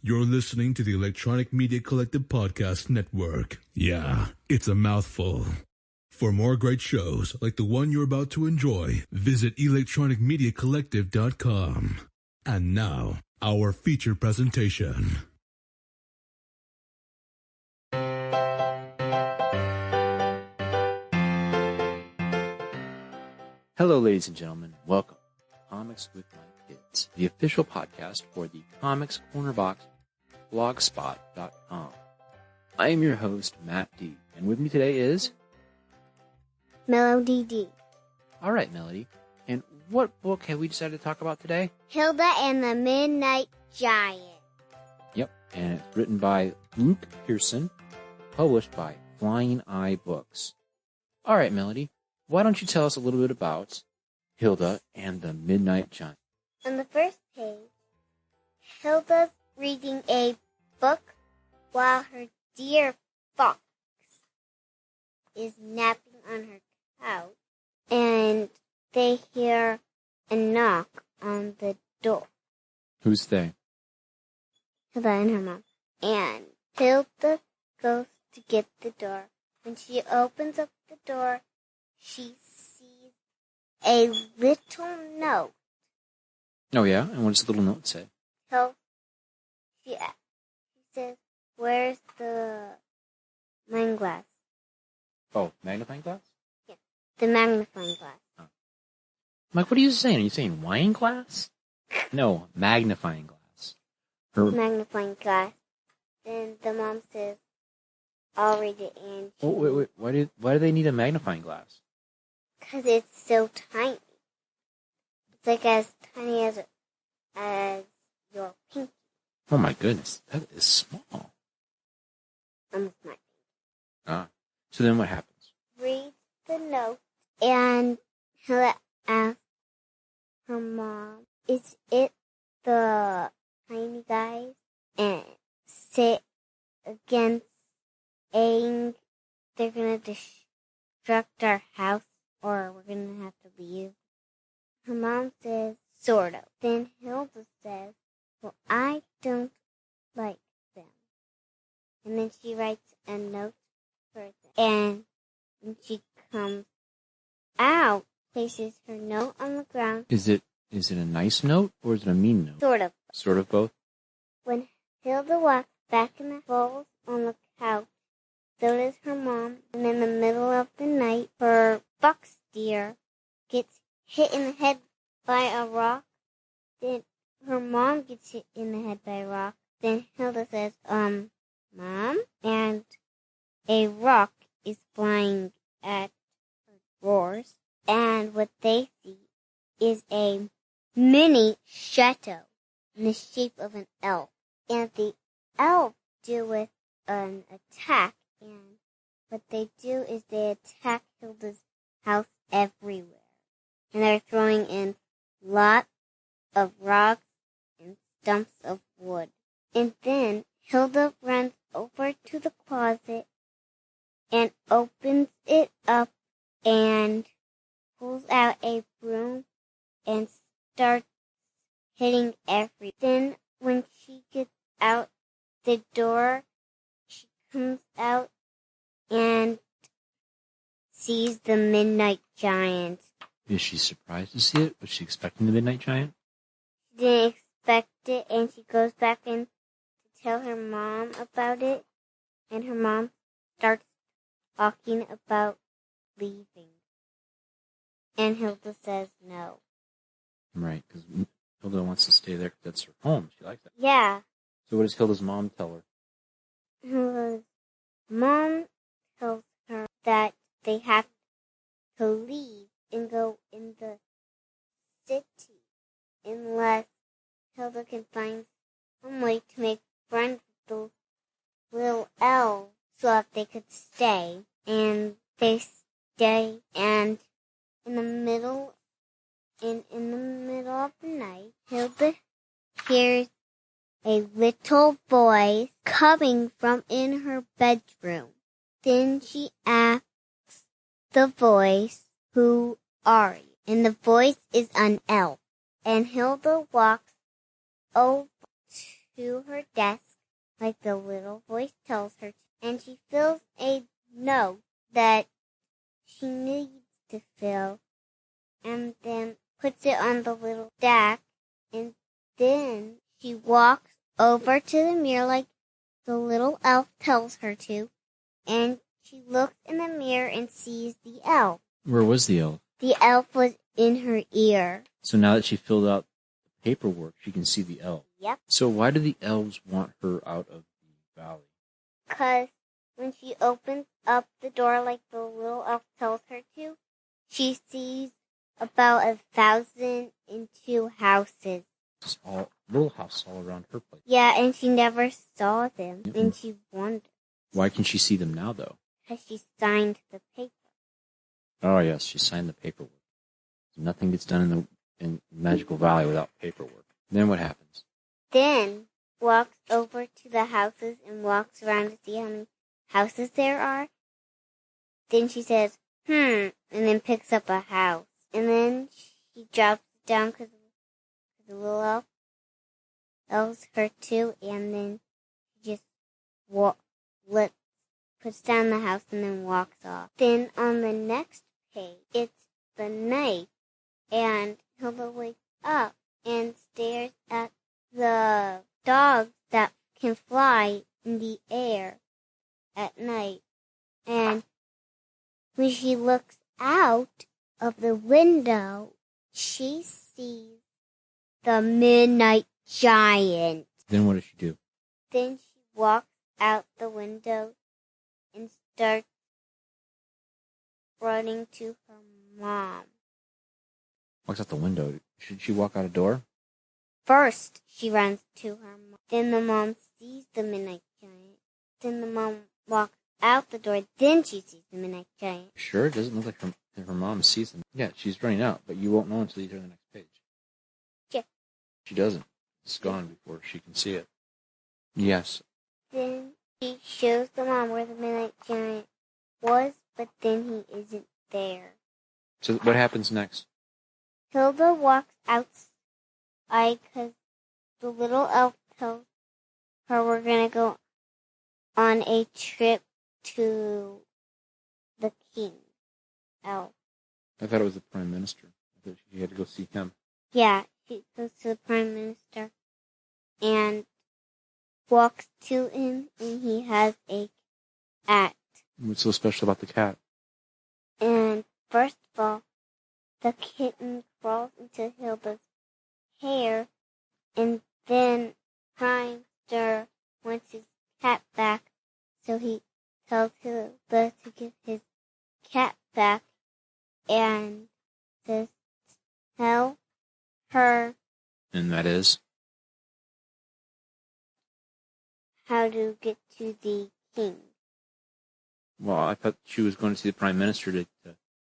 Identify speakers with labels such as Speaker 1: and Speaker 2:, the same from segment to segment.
Speaker 1: You're listening to the Electronic Media Collective Podcast Network. Yeah, it's a mouthful. For more great shows like the one you're about to enjoy, visit electronicmediacollective.com. And now, our feature presentation.
Speaker 2: Hello, ladies and gentlemen. Welcome to Comics with My Kids, the official podcast for the Comics Corner Box blogspot.com. I am your host, Matt D, and with me today is
Speaker 3: Melody D.
Speaker 2: All right, Melody. And what book have we decided to talk about today?
Speaker 3: Hilda and the Midnight Giant.
Speaker 2: Yep, and it's written by Luke Pearson, published by Flying Eye Books. All right, Melody, why don't you tell us a little bit about Hilda and the Midnight Giant?
Speaker 3: On the first page, Hilda's reading a book while her dear fox is napping on her couch, and they hear a knock on the door.
Speaker 2: Who's they?
Speaker 3: Hilda and her mom. And Hilda goes to get the door. When she opens up the door, she sees a little note.
Speaker 2: Oh, yeah? And what does the little note say?
Speaker 3: So she says, "Where's the magnifying glass?"
Speaker 2: Oh, magnifying glass?
Speaker 3: Yeah, the magnifying glass.
Speaker 2: Oh. Mike, what are you saying? Are you saying wine glass? No, magnifying glass.
Speaker 3: Magnifying glass. Then the mom says, "I'll read it." And
Speaker 2: oh, wait. Why do they need a magnifying glass?
Speaker 3: Because it's so tiny. It's like as tiny as your pinky.
Speaker 2: Oh my goodness, that is small.
Speaker 3: Almost my pinky.
Speaker 2: Ah, so then what happens?
Speaker 3: Reads the note, and Hilda asks her mom, "Is it the tiny guys?" And say against saying they're gonna destruct our house, or we're gonna have to leave. Her mom says, "Sort of." Then Hilda says, "Well, I don't like them." And then she writes a note for them. And when she comes out, places her note on the ground.
Speaker 2: Is it a nice note or is it a mean note?
Speaker 3: Sort of.
Speaker 2: Sort of both?
Speaker 3: When Hilda walks back in the falls on the couch, so does her mom. And in the middle of the night, her fox deer gets hit in the head by a rock. Then her mom gets hit in the head by a rock. Then Hilda says, "Mom?" And a rock is flying at her drawers. And what they see is a mini chateau in the shape of an elf. And the elf deal with an attack. And what they do is they attack Hilda's house everywhere. And they're throwing in lots of rocks and stumps of wood. And then Hilda runs over to the closet and opens it up and pulls out a broom and starts hitting everything. Then when she gets out the door, she comes out and sees the Midnight Giant.
Speaker 2: Is she surprised to see it? Was she expecting the Midnight Giant?
Speaker 3: She didn't expect it, and she goes back in to tell her mom about it, and her mom starts talking about leaving. And Hilda says no.
Speaker 2: Right, because Hilda wants to stay there because that's her home. She likes that.
Speaker 3: Yeah.
Speaker 2: So what does Hilda's mom tell her?
Speaker 3: Hilda's mom tells her that they have to leave and go in the city unless Hilda can find some way to make friends with those little elves so that they could stay. And they stay, and in the middle of the night, Hilda hears a little voice coming from in her bedroom. Then she asks the voice, "Who are you?" And the voice is an elf. And Hilda walks over to her desk like the little voice tells her to, and she fills a note that she needs to fill, and then puts it on the little stack, and then she walks over to the mirror like the little elf tells her to, and she looks in the mirror and sees the elf.
Speaker 2: Where was the elf?
Speaker 3: The elf was in her ear.
Speaker 2: So now that she filled out the paperwork, she can see the elf.
Speaker 3: Yep.
Speaker 2: So why do the elves want her out of the valley?
Speaker 3: Because when she opens up the door like the little elf tells her to, she sees about 1,002 houses.
Speaker 2: Just all little houses all around her place.
Speaker 3: Yeah, and she never saw them, and she wondered.
Speaker 2: Why can she see them now, though?
Speaker 3: Because she signed the paper.
Speaker 2: Oh, yes, she signed the paperwork. So nothing gets done in Magical Valley without paperwork. Then what happens?
Speaker 3: Then walks over to the houses and walks around to see how many houses there are. Then she says, and then picks up a house. And then she drops it down because the little elf tells her to, and then she just puts down the house and then walks off. Then on the next page, it's the night, and Hilda wakes up and stares at the dogs that can fly in the air at night. And when she looks out of the window, she sees the Midnight Giant.
Speaker 2: Then what does she do?
Speaker 3: Then she walks out the window and starts running to her mom.
Speaker 2: Walks out the window. Should she walk out a door?
Speaker 3: First, she runs to her mom. Then the mom sees the Midnight Giant. Then the mom walks out the door. Then she sees the Midnight Giant.
Speaker 2: Sure, it doesn't look like her mom sees them. Yeah, she's running out, but you won't know until you turn the next page.
Speaker 3: Yeah.
Speaker 2: She doesn't. It's gone before she can see it. Yes.
Speaker 3: Then she shows the mom where the Midnight Giant was, but then he isn't there.
Speaker 2: So what happens next?
Speaker 3: Hilda walks outside because the little elf tells her we're going to go on a trip to the king elf.
Speaker 2: I thought it was the prime minister. I thought she had to go see him.
Speaker 3: Yeah, she goes to the prime minister and walks to him, and he has a cat.
Speaker 2: What's so special about the cat?
Speaker 3: And first of all, the kitten crawls into Hilda's hair, and then Prime Minister wants his cat back, so he tells Hilda to give his cat back, and says, tell her.
Speaker 2: And that is?
Speaker 3: How to get to the king.
Speaker 2: Well, I thought she was going to see the prime minister to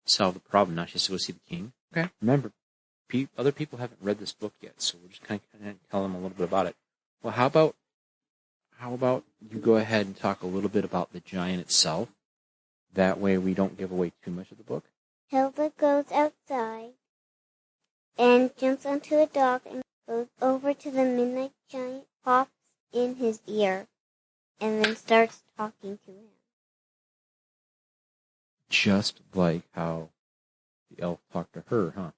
Speaker 2: solve the problem. Now she has to go see the king. Okay. Remember, other people haven't read this book yet, so we're just kind of tell them a little bit about it. Well, how about you go ahead and talk a little bit about the giant itself? That way we don't give away too much of the book.
Speaker 3: Hilda goes outside and jumps onto a dog and goes over to the Midnight Giant, pops in his ear, and then starts talking to him.
Speaker 2: Just like how the elf talked to her, huh?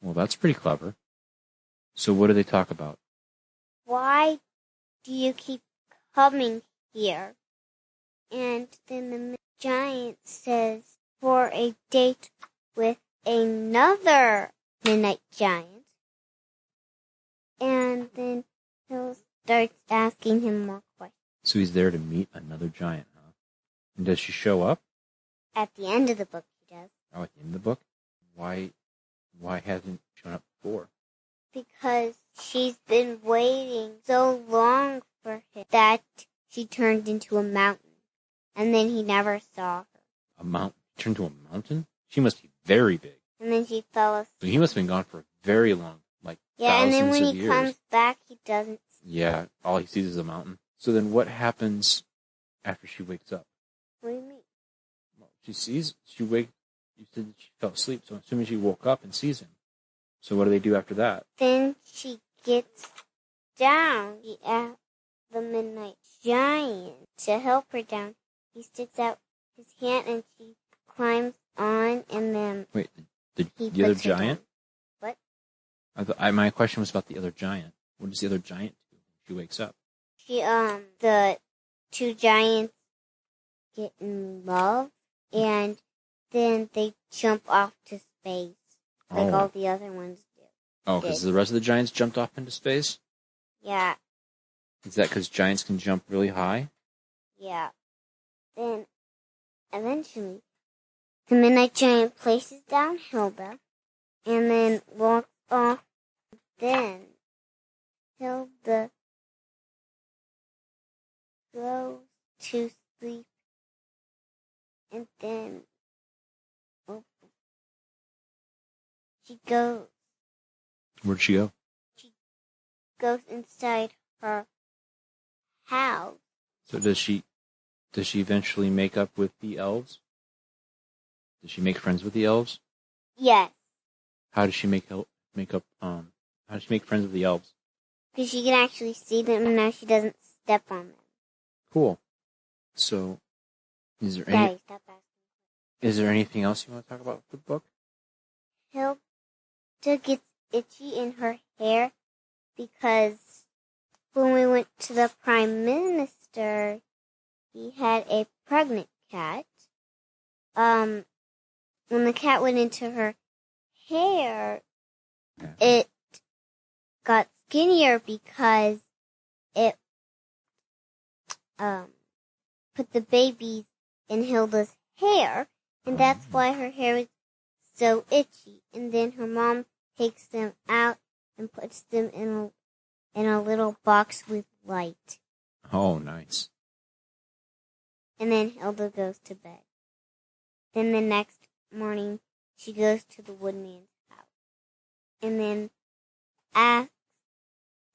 Speaker 2: Well, that's pretty clever. So what do they talk about?
Speaker 3: Why do you keep coming here? And then the giant says, for a date with another Midnight Giant. And then he'll start asking him more questions.
Speaker 2: So he's there to meet another giant, huh? And does she show up?
Speaker 3: At the end of the book, he does.
Speaker 2: Oh, at the end of the book? Why hasn't she shown up before?
Speaker 3: Because she's been waiting so long for him that she turned into a mountain. And then he never saw her.
Speaker 2: A mountain? Turned to a mountain? She must be very big.
Speaker 3: And then she fell asleep.
Speaker 2: So he must have been gone for a very long, like
Speaker 3: yeah,
Speaker 2: thousands of years.
Speaker 3: and then when he comes back, he doesn't see.
Speaker 2: Yeah, all he sees is a mountain. So then what happens after she wakes up?
Speaker 3: What do you mean?
Speaker 2: Well, you said that she fell asleep, so I'm assuming she woke up and sees him. So what do they do after that?
Speaker 3: Then she gets down, she asked the Midnight Giant to help her down. He sticks out his hand and she climbs on, and then
Speaker 2: Wait, the other giant?
Speaker 3: What?
Speaker 2: My question was about the other giant. What does the other giant do when she wakes up?
Speaker 3: The two giants get in love, and then they jump off to space, like all the other ones do.
Speaker 2: Oh, because the rest of the giants jumped off into space?
Speaker 3: Yeah.
Speaker 2: Is that because giants can jump really high?
Speaker 3: Yeah. Then, eventually, the Midnight Giant places down Hilda, and then walks off. Then, Hilda goes to sleep, and then she goes.
Speaker 2: Where'd she go?
Speaker 3: She goes inside her house.
Speaker 2: So does she eventually make up with the elves? Does she make friends with the elves?
Speaker 3: Yes.
Speaker 2: How does she make friends with the elves?
Speaker 3: Because she can actually see them, and now she doesn't step on them.
Speaker 2: Cool. So, is there anything else you want to talk about with the book?
Speaker 3: Hilda gets itchy in her hair because when we went to the Prime Minister, he had a pregnant cat. When the cat went into her hair, it got skinnier because it put the babies in Hilda's hair, and that's why her hair is so itchy. And then her mom takes them out and puts them in a little box with light.
Speaker 2: Oh, nice.
Speaker 3: And then Hilda goes to bed. Then the next morning, she goes to the woodman's house. And then asks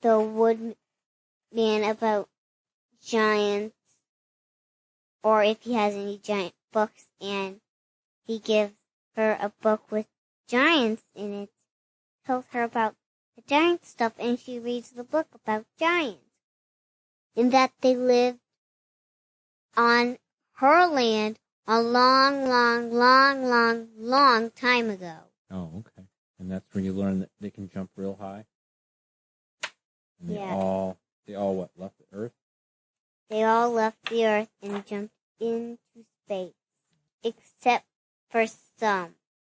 Speaker 3: the woodman about giants, or if he has any giant books, and he gives her a book with giants in it, tells her about the giant stuff, and she reads the book about giants. And that they lived on her land a long, long, long, long, long time ago.
Speaker 2: Oh, okay. And that's where you learn that they can jump real high? And they all what, left the Earth?
Speaker 3: They all left the Earth and jumped into space. Except for some.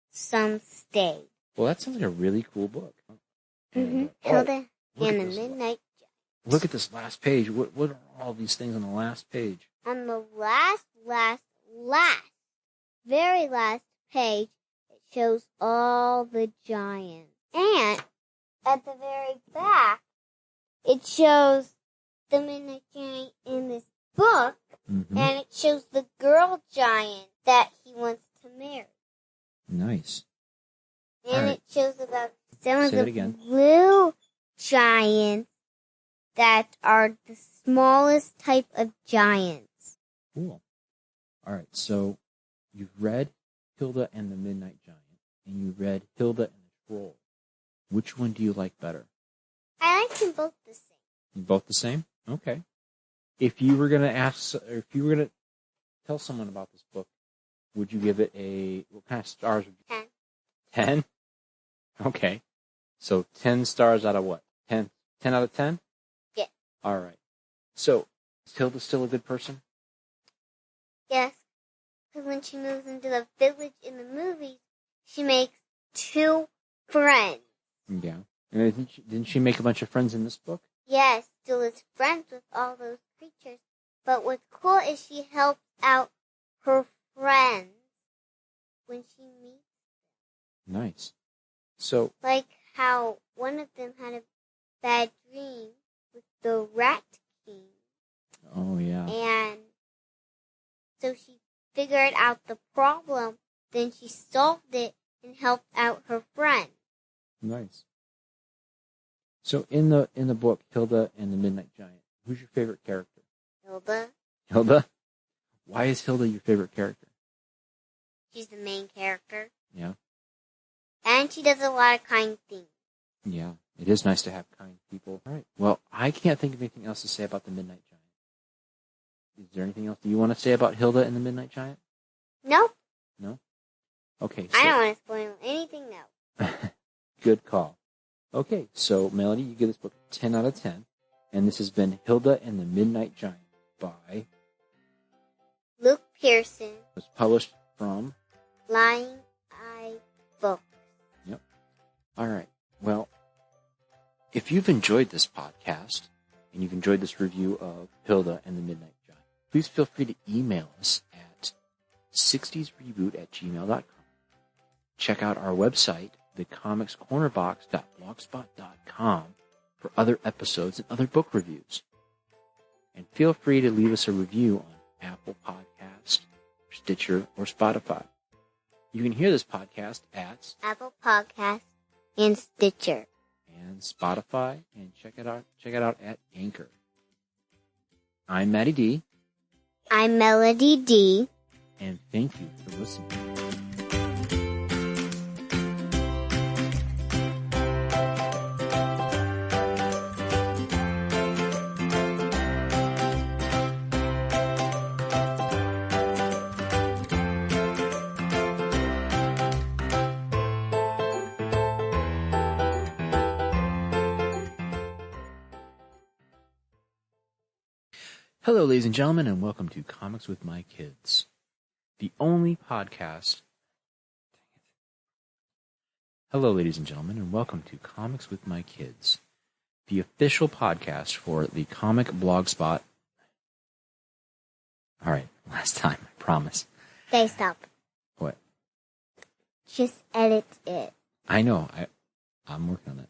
Speaker 3: Some stayed.
Speaker 2: Well, that sounds like a really cool book.
Speaker 3: Mm-hmm. Hilda and the Midnight Giant.
Speaker 2: Look at this last page. What are all these things on the last page?
Speaker 3: On the very last page, it shows all the giants. And at the very back, it shows the Midnight Giant in this book, and it shows the girl giant that he wants to marry.
Speaker 2: Nice.
Speaker 3: And it shows about some of the blue giants that are the smallest type of giants.
Speaker 2: Cool. All right, so you've read Hilda and the Midnight Giant, and you read Hilda and the Troll. Which one do you like better?
Speaker 3: I like them both the same.
Speaker 2: Both the same? Okay. If you were gonna tell someone about this book, would you give it what kind of stars would you?
Speaker 3: 10.
Speaker 2: 10? Okay. So 10 stars out of what? 10 out of 10?
Speaker 3: Yeah.
Speaker 2: All right. So, is Hilda still a good person?
Speaker 3: Yes. Because when she moves into the village in the movie, she makes 2 friends.
Speaker 2: Yeah. And didn't she make a bunch of friends in this book?
Speaker 3: Yes, still is friends with all those creatures. But what's cool is she helps out her friends when she meets them.
Speaker 2: Nice. So,
Speaker 3: like how one of them had a bad dream with the Rat King.
Speaker 2: Oh, yeah.
Speaker 3: And so she figured out the problem, then she solved it and helped out her friend.
Speaker 2: Nice. So in the book, Hilda and the Midnight Giant, who's your favorite character?
Speaker 3: Hilda.
Speaker 2: Hilda? Why is Hilda your favorite character?
Speaker 3: She's the main character.
Speaker 2: Yeah.
Speaker 3: And she does a lot of kind things.
Speaker 2: Yeah. It is nice to have kind people. All right. Well, I can't think of anything else to say about the Midnight Giant. Is there anything else that you want to say about Hilda and the Midnight Giant?
Speaker 3: Nope.
Speaker 2: No? Okay. So,
Speaker 3: I don't want to spoil anything else.
Speaker 2: good call. Okay, so Melody, you give this book 10 out of 10. And this has been Hilda and the Midnight Giant by
Speaker 3: Luke Pearson.
Speaker 2: It was published from
Speaker 3: Lying Eye Books.
Speaker 2: Yep. All right. Well, if you've enjoyed this podcast and you've enjoyed this review of Hilda and the Midnight Giant, please feel free to email us at 60sreboot@gmail.com. Check out our website, thecomicscornerbox.blogspot.com, for other episodes and other book reviews. And feel free to leave us a review on Apple Podcasts, Stitcher, or Spotify. You can hear this podcast at
Speaker 3: Apple Podcasts and Stitcher.
Speaker 2: and Spotify, and check it out at Anchor. I'm Matty D,
Speaker 3: I'm Melody D.
Speaker 2: and thank you for listening. Hello, ladies and gentlemen, and welcome to Comics with My Kids, the only podcast. Hello, ladies and gentlemen, and welcome to Comics with My Kids, the official podcast for the comic blogspot. All right, last time, I promise.
Speaker 3: Okay, stop.
Speaker 2: What?
Speaker 3: Just edit it.
Speaker 2: I know. I'm working on it.